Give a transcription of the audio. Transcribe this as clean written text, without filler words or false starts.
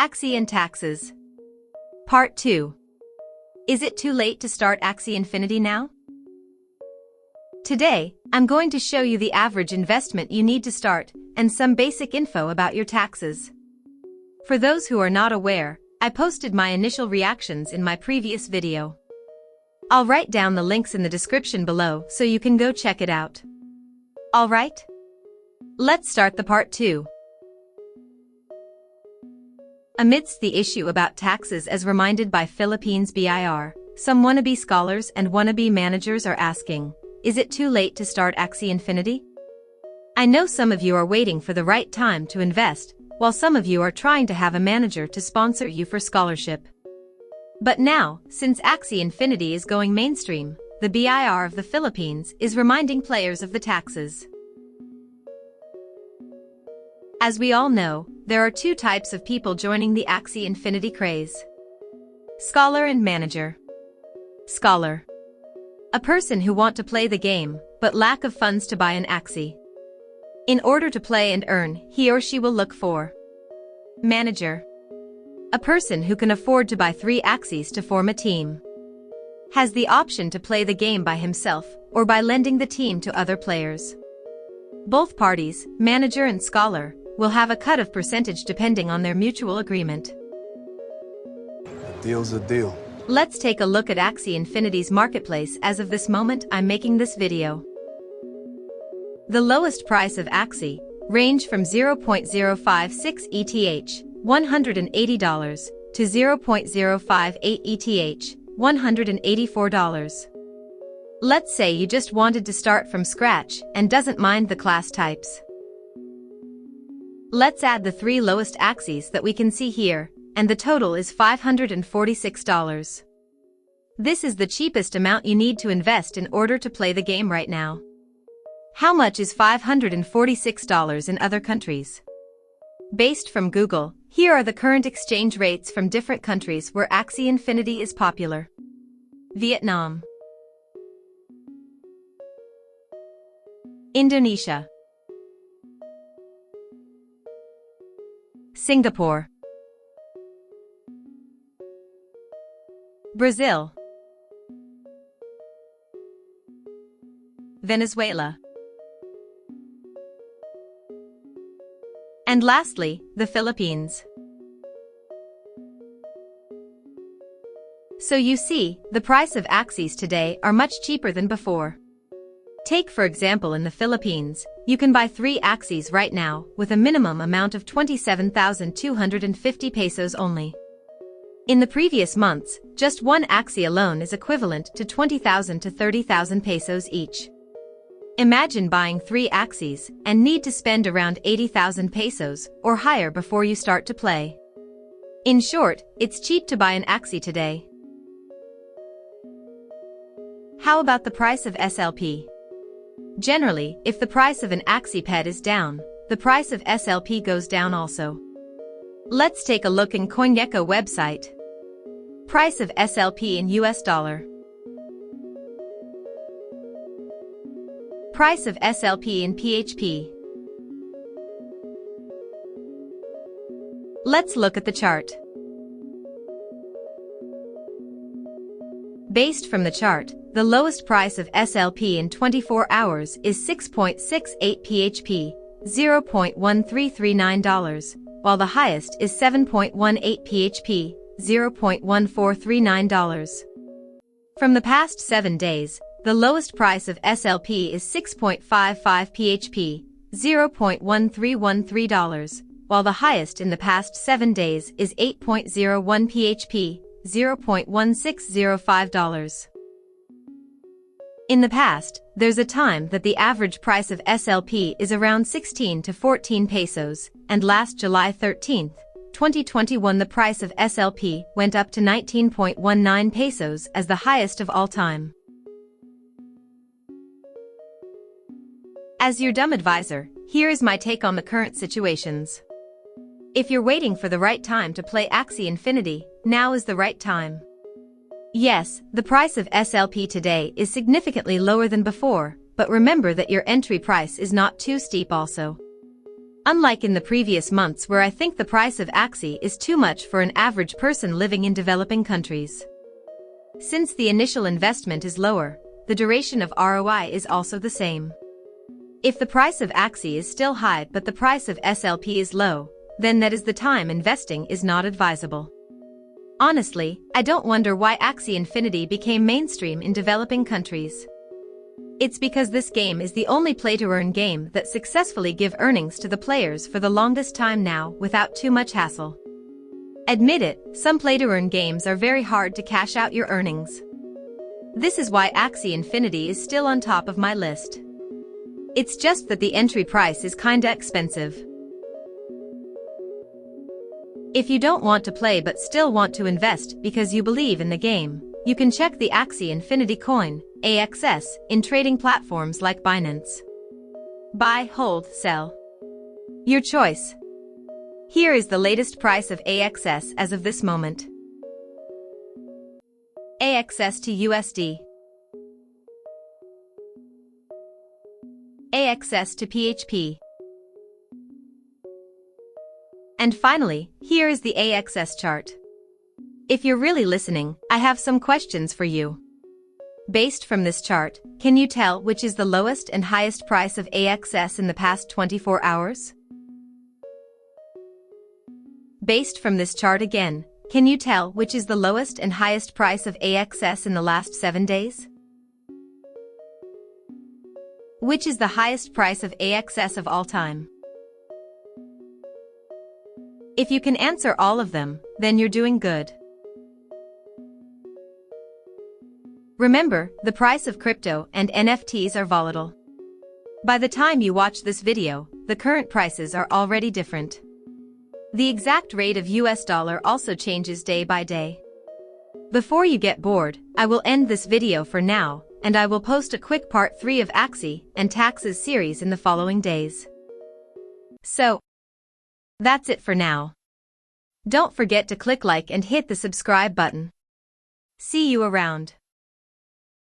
Axie and Taxes. Part 2. Is it too late to start Axie Infinity now? Today, I'm going to show you the average investment you need to start, and some basic info about your taxes. For those who are not aware, I posted my initial reactions in my previous video. I'll write down the links in the description below so you can go check it out. Alright? Let's start the part 2. Amidst the issue about taxes as reminded by Philippines BIR, some wannabe scholars and wannabe managers are asking, is it too late to start Axie Infinity? I know some of you are waiting for the right time to invest, while some of you are trying to have a manager to sponsor you for scholarship. But now, since Axie Infinity is going mainstream, the BIR of the Philippines is reminding players of the taxes. As we all know, there are two types of people joining the Axie Infinity craze. Scholar and manager. Scholar. A person who want to play the game, but lack of funds to buy an Axie. In order to play and earn, he or she will look for. Manager. A person who can afford to buy 3 Axies to form a team. Has the option to play the game by himself, or by lending the team to other players. Both parties, manager and scholar, will have a cut of percentage depending on their mutual agreement. A deal's a deal. Let's take a look at Axie Infinity's marketplace as of this moment I'm making this video. The lowest price of Axie range from 0.056 ETH, $180, to 0.058 ETH, $184. Let's say you just wanted to start from scratch and doesn't mind the class types. Let's add the 3 lowest Axies that we can see here, and the total is $546. This is the cheapest amount you need to invest in order to play the game right now. How much is $546 in other countries? Based from Google, here are the current exchange rates from different countries where Axie Infinity is popular. Vietnam, Indonesia, Singapore, Brazil, Venezuela, and lastly, the Philippines. So you see, the price of Axies today are much cheaper than before. Take for example in the Philippines, you can buy 3 Axies right now with a minimum amount of 27,250 pesos only. In the previous months, just 1 Axie alone is equivalent to 20,000 to 30,000 pesos each. Imagine buying 3 Axies and need to spend around 80,000 pesos or higher before you start to play. In short, it's cheap to buy an Axie today. How about the price of SLP? Generally, if the price of an Axie pet is down, the price of SLP goes down also. Let's take a look in CoinGecko website. Price of SLP in US dollar. Price of SLP in PHP. Let's look at the chart. Based from the chart, the lowest price of SLP in 24 hours is 6.68 PHP, $0.1339, while the highest is 7.18 PHP, $0.1439. From the past 7 days, the lowest price of SLP is 6.55 PHP, $0.1313, while the highest in the past 7 days is 8.01 PHP, $0.1605. In the past, there's a time that the average price of SLP is around 16 to 14 pesos, and last July 13, 2021 the price of SLP went up to 19.19 pesos as the highest of all time. As your dumb advisor, here is my take on the current situations. If you're waiting for the right time to play Axie Infinity, now is the right time. Yes, the price of SLP today is significantly lower than before, but remember that your entry price is not too steep also. Unlike in the previous months where I think the price of Axie is too much for an average person living in developing countries. Since the initial investment is lower, the duration of ROI is also the same. If the price of Axie is still high but the price of SLP is low, then that is the time investing is not advisable. Honestly, I don't wonder why Axie Infinity became mainstream in developing countries. It's because this game is the only play-to-earn game that successfully give earnings to the players for the longest time now without too much hassle. Admit it, some play-to-earn games are very hard to cash out your earnings. This is why Axie Infinity is still on top of my list. It's just that the entry price is kinda expensive. If you don't want to play but still want to invest because you believe in the game, you can check the Axie Infinity coin, AXS, in trading platforms like Binance. Buy, hold, sell. Your choice. Here is the latest price of AXS as of this moment. AXS to USD. AXS to PHP. And finally, here is the AXS chart. If you're really listening, I have some questions for you. Based from this chart, can you tell which is the lowest and highest price of AXS in the past 24 hours? Based from this chart again, can you tell which is the lowest and highest price of AXS in the last 7 days? Which is the highest price of AXS of all time? If you can answer all of them, then you're doing good. Remember, the price of crypto and NFTs are volatile. By the time you watch this video, the current prices are already different. The exact rate of US dollar also changes day by day. Before you get bored, I will end this video for now, and I will post a quick part 3 of Axie and Taxes series in the following days. So, that's it for now. Don't forget to click like and hit the subscribe button. See you around.